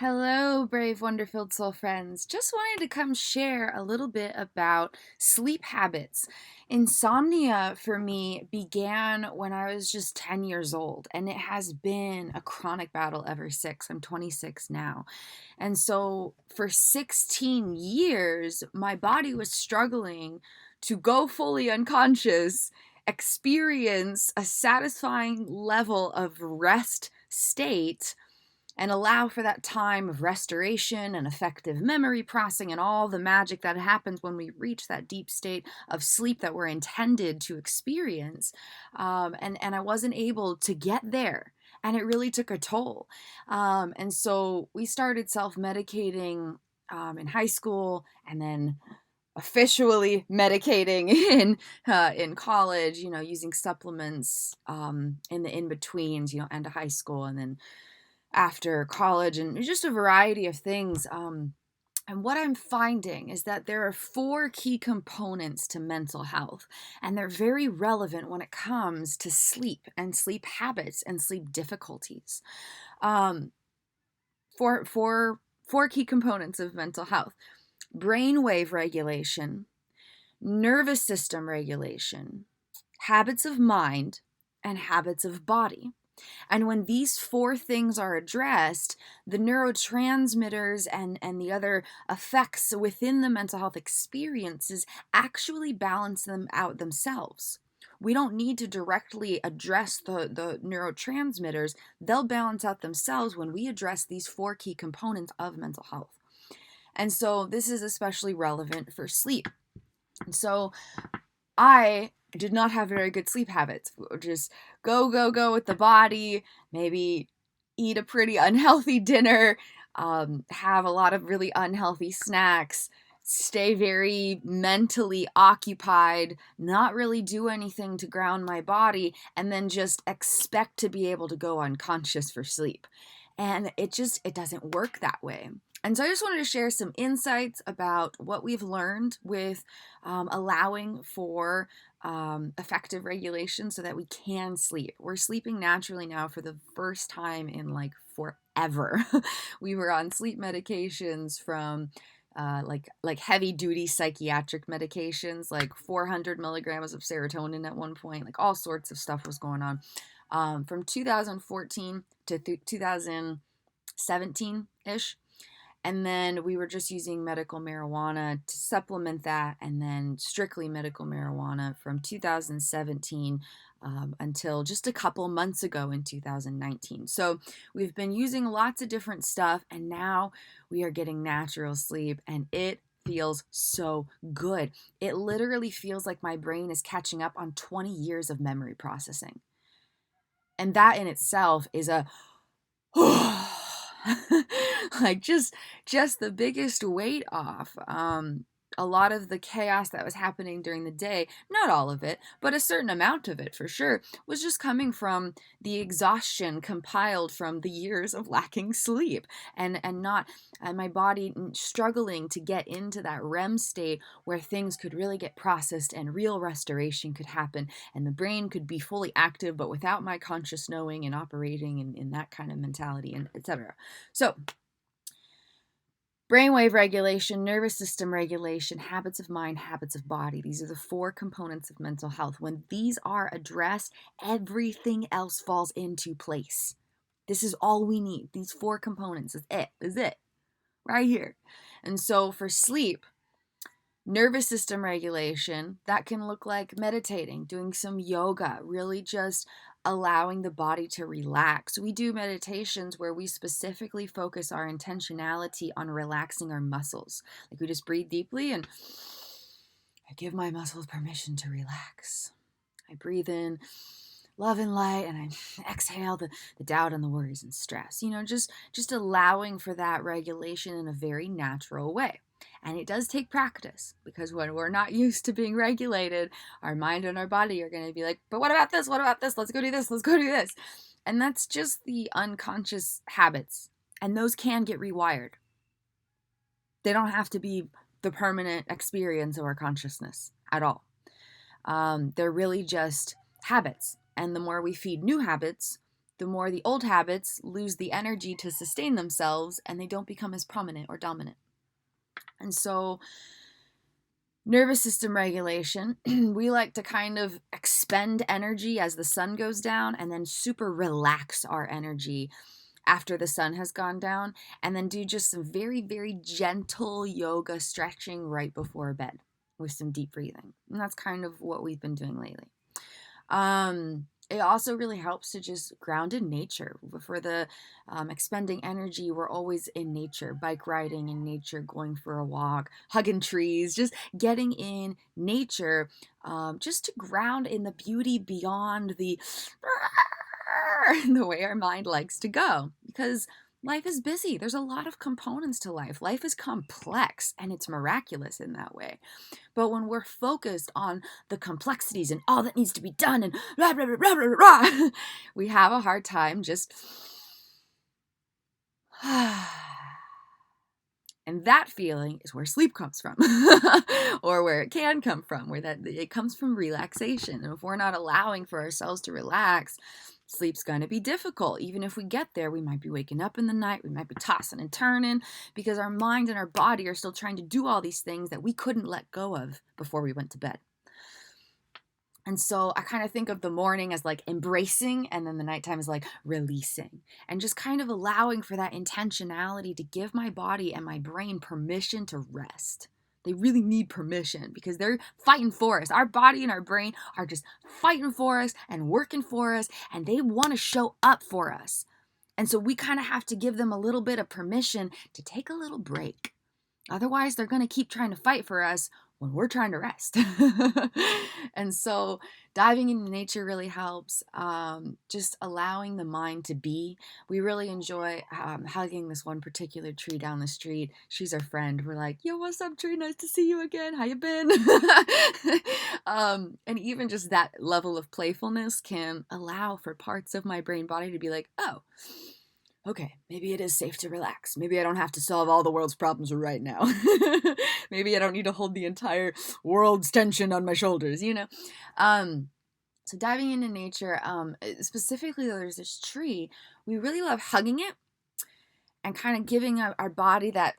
Hello, brave, wonder-filled soul friends. Just wanted to come share a little bit about sleep habits. Insomnia for me began when I was just 10 years old, and it has been a chronic battle ever since. I'm 26 now. And so for 16 years, my body was struggling to go fully unconscious, experience a satisfying level of rest state and allow for that time of restoration and effective memory processing and all the magic that happens when we reach that deep state of sleep that we're intended to experience. And I wasn't able to get there. And it really took a toll. And so we started self medicating in high school, and then officially medicating in college, using supplements in the in betweens, end of high school, and then after college, and just a variety of things. And what I'm finding is that there are four key components to mental health, and they're very relevant when it comes to sleep and sleep habits and sleep difficulties. Um, four key components of mental health: brainwave regulation, nervous system regulation, habits of mind, and habits of body. And when these four things are addressed, the neurotransmitters and the other effects within the mental health experiences actually balance them out themselves. We don't need to directly address the neurotransmitters. They'll balance out themselves when we address these four key components of mental health. And so this is especially relevant for sleep. And so I did not have very good sleep habits. Just go with the body, maybe eat a pretty unhealthy dinner, have a lot of really unhealthy snacks, stay very mentally occupied, not really do anything to ground my body, and then just expect to be able to go unconscious for sleep. And it doesn't work that way. And so I just wanted to share some insights about what we've learned with allowing for effective regulation so that we can sleep. We're sleeping naturally now for the first time in like forever. We were on sleep medications from like heavy duty psychiatric medications, like 400 milligrams of serotonin at one point, like all sorts of stuff was going on. From 2014 to 2017 ish. And then we were just using medical marijuana to supplement that, and then strictly medical marijuana from 2017 until just a couple months ago in 2019. So we've been using lots of different stuff, and now we are getting natural sleep, and it feels so good. It literally feels like my brain is catching up on 20 years of memory processing. And that in itself is a like just the biggest weight off. A lot of the chaos that was happening during the day, not all of it, but a certain amount of it for sure, was just coming from the exhaustion compiled from the years of lacking sleep and my body struggling to get into that REM state where things could really get processed and real restoration could happen and the brain could be fully active but without my conscious knowing and operating in that kind of mentality, and etc. So brainwave regulation, nervous system regulation, habits of mind, habits of body. These are the four components of mental health. When these are addressed, everything else falls into place. This is all we need. These four components is it, right here. And so for sleep, nervous system regulation, that can look like meditating, doing some yoga, really just allowing the body to relax. We do meditations where we specifically focus our intentionality on relaxing our muscles. Like we just breathe deeply and I give my muscles permission to relax. I breathe in love and light and I exhale the doubt and the worries and stress. Just allowing for that regulation in a very natural way. And it does take practice because when we're not used to being regulated, our mind and our body are going to be like, but what about this? What about this? Let's go do this. Let's go do this. And that's just the unconscious habits. And those can get rewired. They don't have to be the permanent experience of our consciousness at all. They're really just habits. And the more we feed new habits, the more the old habits lose the energy to sustain themselves and they don't become as prominent or dominant. And so nervous system regulation, we like to kind of expend energy as the sun goes down and then super relax our energy after the sun has gone down, and then do just some very, very gentle yoga stretching right before bed with some deep breathing. And that's kind of what we've been doing lately. It also really helps to just ground in nature. For the expending energy, we're always in nature, bike riding in nature, going for a walk, hugging trees, just getting in nature, just to ground in the beauty beyond the way our mind likes to go. Because life is busy. There's a lot of components to life. Life is complex, and it's miraculous in that way. But when we're focused on the complexities and all that needs to be done and blah, blah, blah, blah, blah, blah, we have a hard time just... And that feeling is where sleep comes from, or where it can come from, where that it comes from relaxation. And if we're not allowing for ourselves to relax, sleep's going to be difficult. Even if we get there, we might be waking up in the night, we might be tossing and turning because our mind and our body are still trying to do all these things that we couldn't let go of before we went to bed. And so I kind of think of the morning as like embracing, and then the nighttime is like releasing, and just kind of allowing for that intentionality to give my body and my brain permission to rest. They really need permission because they're fighting for us. Our body and our brain are just fighting for us and working for us, and they want to show up for us. And so we kind of have to give them a little bit of permission to take a little break. Otherwise, they're going to keep trying to fight for us when we're trying to rest. And so diving into nature really helps. Just allowing the mind to be. We really enjoy hugging this one particular tree down the street. She's our friend. We're like, yo, what's up, tree? Nice to see you again. How you been? And even just that level of playfulness can allow for parts of my brain body to be like, oh, okay, maybe it is safe to relax. Maybe I don't have to solve all the world's problems right now. Maybe I don't need to hold the entire world's tension on my shoulders, you know? So diving into nature, specifically there's this tree, we really love hugging it and kind of giving our body that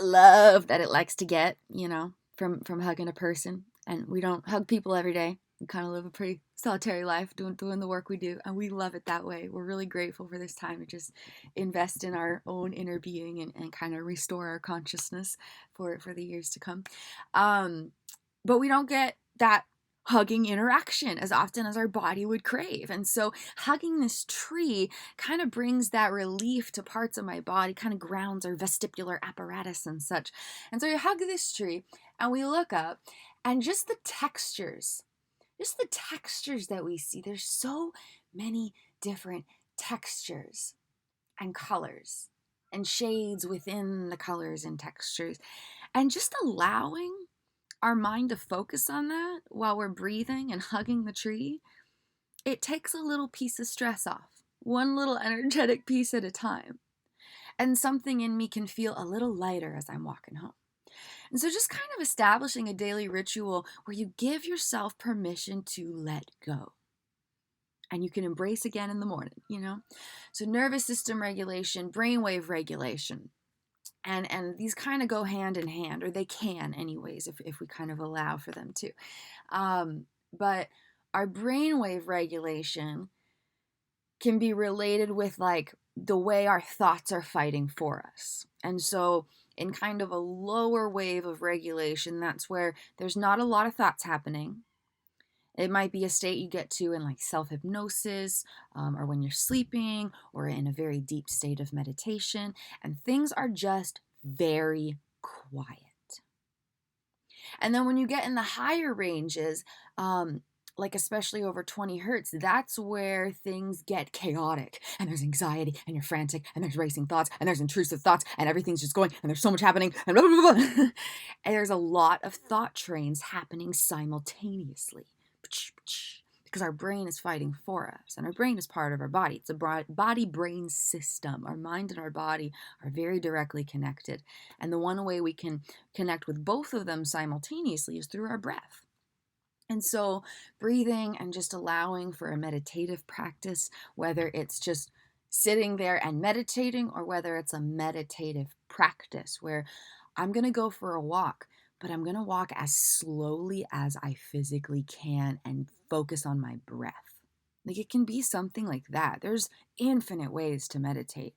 love that it likes to get, you know, from hugging a person. And we don't hug people every day. We kind of live a pretty solitary life doing the work we do, and we love it that way. We're really grateful for this time to just invest in our own inner being and kind of restore our consciousness for the years to come. But we don't get that hugging interaction as often as our body would crave. And so hugging this tree kind of brings that relief to parts of my body, kind of grounds our vestibular apparatus and such. And so we hug this tree and we look up, and just the textures that we see. There's so many different textures and colors and shades within the colors and textures. And just allowing our mind to focus on that while we're breathing and hugging the tree, it takes a little piece of stress off, one little energetic piece at a time. And something in me can feel a little lighter as I'm walking home. And so just kind of establishing a daily ritual where you give yourself permission to let go. And you can embrace again in the morning, you know? So nervous system regulation, brainwave regulation. And these kind of go hand in hand, or they can anyways, if we kind of allow for them to. But our brainwave regulation can be related with like the way our thoughts are fighting for us. And so in kind of a lower wave of regulation, that's where there's not a lot of thoughts happening. It might be a state you get to in like self-hypnosis, or when you're sleeping, or in a very deep state of meditation, and things are just very quiet. And then when you get in the higher ranges, like especially over 20 hertz, that's where things get chaotic, and there's anxiety, and you're frantic, and there's racing thoughts, and there's intrusive thoughts, and everything's just going, and there's so much happening, and blah, blah, blah, blah. And there's a lot of thought trains happening simultaneously, because our brain is fighting for us, and our brain is part of our body. It's a body-brain system. Our mind and our body are very directly connected, and the one way we can connect with both of them simultaneously is through our breath. And so breathing and just allowing for a meditative practice, whether it's just sitting there and meditating or whether it's a meditative practice where I'm going to go for a walk, but I'm going to walk as slowly as I physically can and focus on my breath. Like it can be something like that. There's infinite ways to meditate.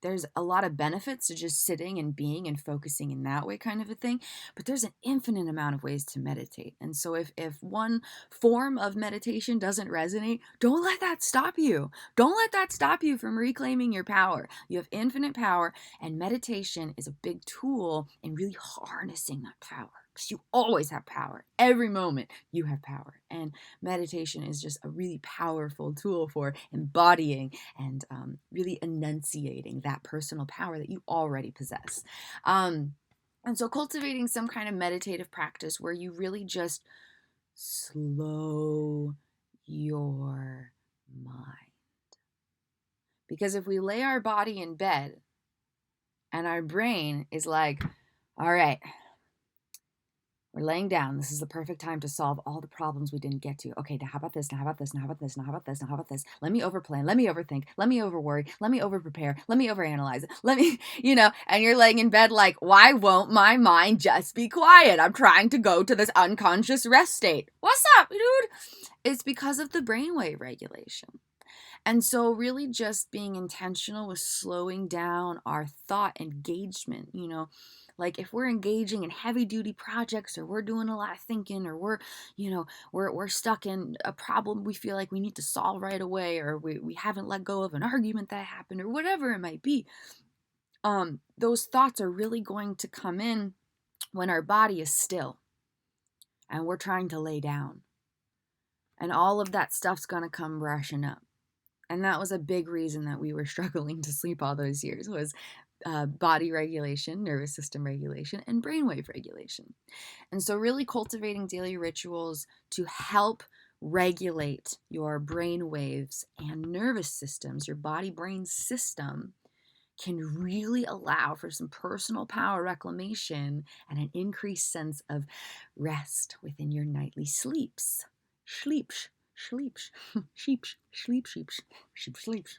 There's a lot of benefits to just sitting and being and focusing in that way kind of a thing, but there's an infinite amount of ways to meditate. And so if one form of meditation doesn't resonate, don't let that stop you. Don't let that stop you from reclaiming your power. You have infinite power, and meditation is a big tool in really harnessing that power. Because you always have power. Every moment you have power. And meditation is just a really powerful tool for embodying and really enunciating that personal power that you already possess. And so cultivating some kind of meditative practice where you really just slow your mind. Because if we lay our body in bed and our brain is like, all right, we're laying down. This is the perfect time to solve all the problems we didn't get to. Okay, now how about this? Now how about this? Now how about this? Now how about this? Now how about this? Let me overplan. Let me overthink. Let me overworry. Let me overprepare. Let me overanalyze it. Let me, and you're laying in bed like, why won't my mind just be quiet? I'm trying to go to this unconscious rest state. What's up, dude? It's because of the brainwave regulation. And so really just being intentional with slowing down our thought engagement, like if we're engaging in heavy duty projects or we're doing a lot of thinking or we're stuck in a problem we feel like we need to solve right away, or we haven't let go of an argument that happened or whatever it might be, those thoughts are really going to come in when our body is still and we're trying to lay down. And all of that stuff's going to come rushing up. And that was a big reason that we were struggling to sleep all those years, was body regulation, nervous system regulation, and brainwave regulation. And so really cultivating daily rituals to help regulate your brain waves and nervous systems, your body-brain system, can really allow for some personal power reclamation and an increased sense of rest within your nightly sleeps. Sleeps. Sleeps, sheeps, sleep, sheeps, sheep, sleeps.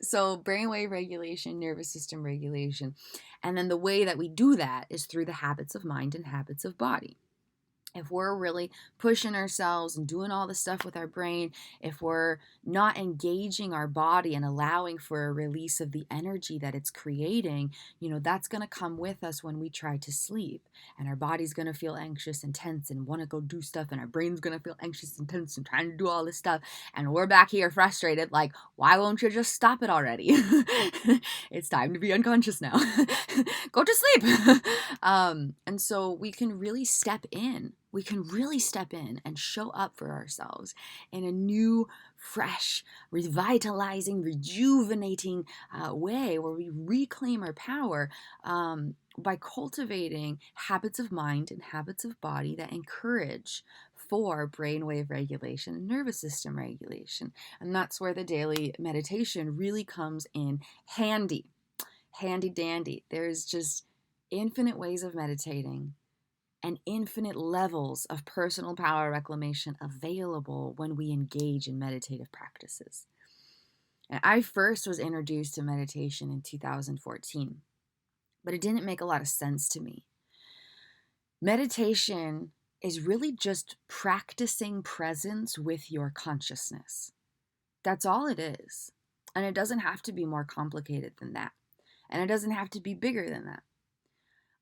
So brainwave regulation, nervous system regulation. And then the way that we do that is through the habits of mind and habits of body. If we're really pushing ourselves and doing all the stuff with our brain, if we're not engaging our body and allowing for a release of the energy that it's creating, that's going to come with us when we try to sleep. And our body's going to feel anxious and tense and want to go do stuff. And our brain's going to feel anxious and tense and trying to do all this stuff. And we're back here frustrated, like, why won't you just stop it already? It's time to be unconscious now. Go to sleep. And so we can really step in. We can really step in and show up for ourselves in a new, fresh, revitalizing, rejuvenating way where we reclaim our power by cultivating habits of mind and habits of body that encourage for brainwave regulation and nervous system regulation. And that's where the daily meditation really comes in handy. Handy dandy. There's just infinite ways of meditating and infinite levels of personal power reclamation available when we engage in meditative practices. And I first was introduced to meditation in 2014, but it didn't make a lot of sense to me. Meditation is really just practicing presence with your consciousness. That's all it is. And it doesn't have to be more complicated than that. And it doesn't have to be bigger than that.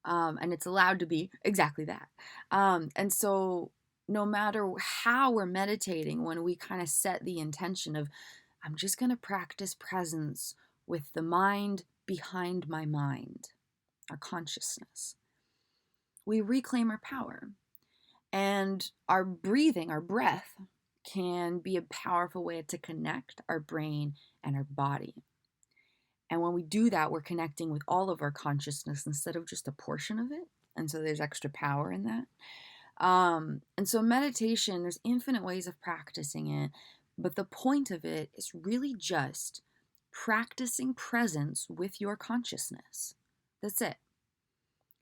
And it's allowed to be exactly that. And so no matter how we're meditating, when we kind of set the intention of, I'm just going to practice presence with the mind behind my mind, our consciousness, we reclaim our power. And our breathing, our breath, can be a powerful way to connect our brain and our body. And when we do that, we're connecting with all of our consciousness instead of just a portion of it. And so there's extra power in that. And so meditation, there's infinite ways of practicing it. But the point of it is really just practicing presence with your consciousness. That's it.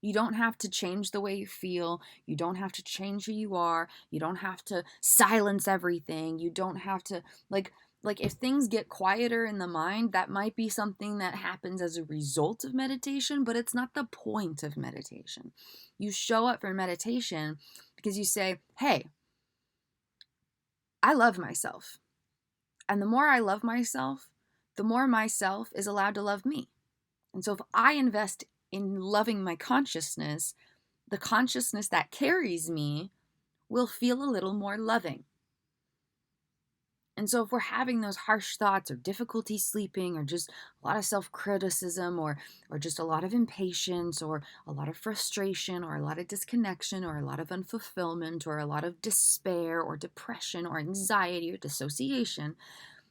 You don't have to change the way you feel. You don't have to change who you are. You don't have to silence everything. You don't have to like if things get quieter in the mind, that might be something that happens as a result of meditation, but it's not the point of meditation. You show up for meditation because you say, "Hey, I love myself." And the more I love myself, the more myself is allowed to love me. And so if I invest in loving my consciousness, the consciousness that carries me will feel a little more loving. And so if we're having those harsh thoughts or difficulty sleeping or just a lot of self-criticism or just a lot of impatience or a lot of frustration or a lot of disconnection or a lot of unfulfillment or a lot of despair or depression or anxiety or dissociation,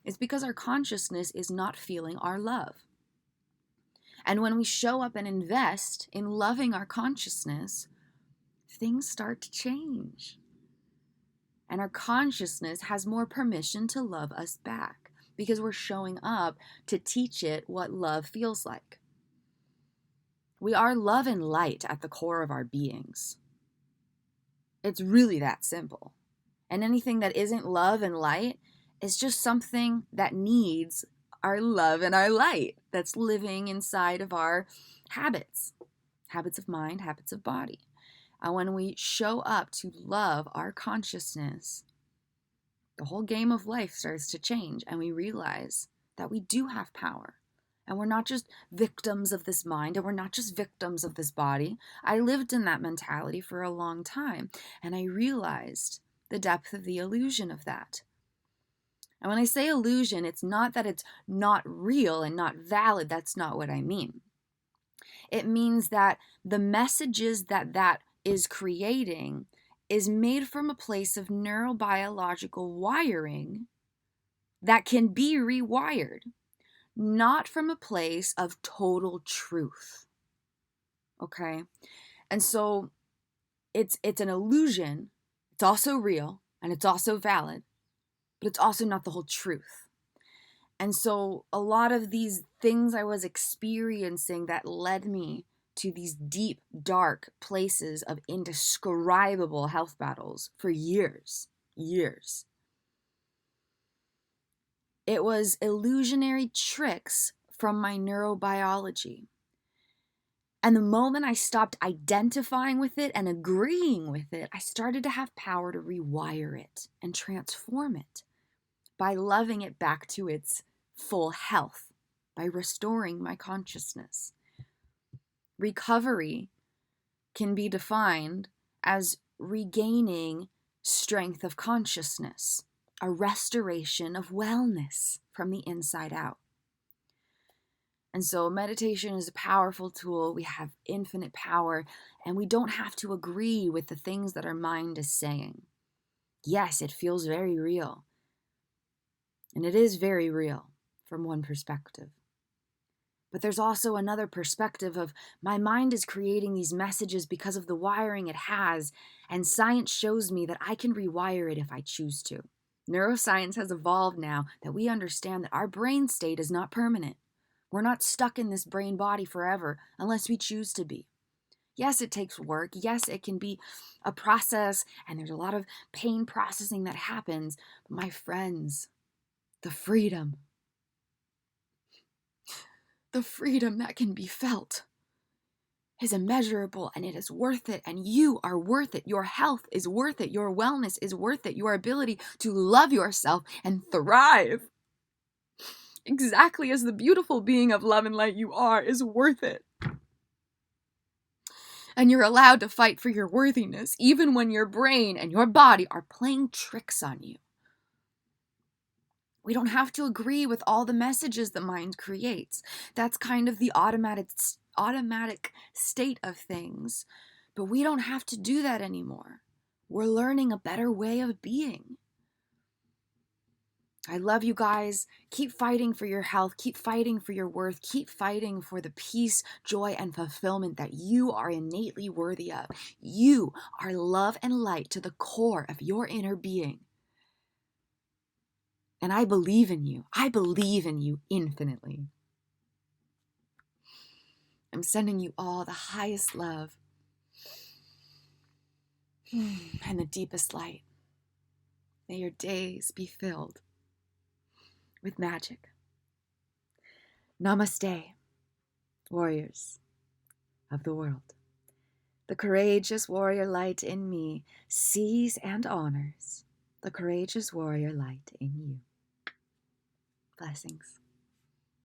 it's because our consciousness is not feeling our love. And when we show up and invest in loving our consciousness, things start to change. And our consciousness has more permission to love us back because we're showing up to teach it what love feels like. We are love and light at the core of our beings. It's really that simple. And anything that isn't love and light is just something that needs our love and our light that's living inside of our habits of mind, habits of body. And when we show up to love our consciousness, the whole game of life starts to change, and we realize that we do have power. And we're not just victims of this mind, and we're not just victims of this body. I lived in that mentality for a long time, and I realized the depth of the illusion of that. And when I say illusion, it's not that it's not real and not valid. That's not what I mean. It means that the messages that is creating is made from a place of neurobiological wiring that can be rewired, not from a place of total truth. Okay? And so it's an illusion. It's also real and it's also valid, but it's also not the whole truth. And so a lot of these things I was experiencing that led me to these deep, dark places of indescribable health battles for years. It was illusionary tricks from my neurobiology. And the moment I stopped identifying with it and agreeing with it, I started to have power to rewire it and transform it by loving it back to its full health, by restoring my consciousness. Recovery can be defined as regaining strength of consciousness, a restoration of wellness from the inside out. And so meditation is a powerful tool. We have infinite power, and we don't have to agree with the things that our mind is saying. Yes, it feels very real. And it is very real from one perspective. But there's also another perspective of my mind is creating these messages because of the wiring it has, and science shows me that I can rewire it if I choose to. Neuroscience has evolved now that we understand that our brain state is not permanent. We're not stuck in this brain body forever unless we choose to be. Yes, it takes work. Yes, it can be a process, and there's a lot of pain processing that happens. But my friends, the freedom that can be felt is immeasurable, and it is worth it, and you are worth it. Your health is worth it. Your wellness is worth it. Your ability to love yourself and thrive exactly as the beautiful being of love and light you are is worth it. And you're allowed to fight for your worthiness, even when your brain and your body are playing tricks on you. We don't have to agree with all the messages the mind creates. That's kind of the automatic state of things. But we don't have to do that anymore. We're learning a better way of being. I love you guys. Keep fighting for your health. Keep fighting for your worth. Keep fighting for the peace, joy, and fulfillment that you are innately worthy of. You are love and light to the core of your inner being. And I believe in you. I believe in you infinitely. I'm sending you all the highest love. and the deepest light. May your days be filled with magic. Namaste, warriors of the world. The courageous warrior light in me sees and honors the courageous warrior light in you. Blessings.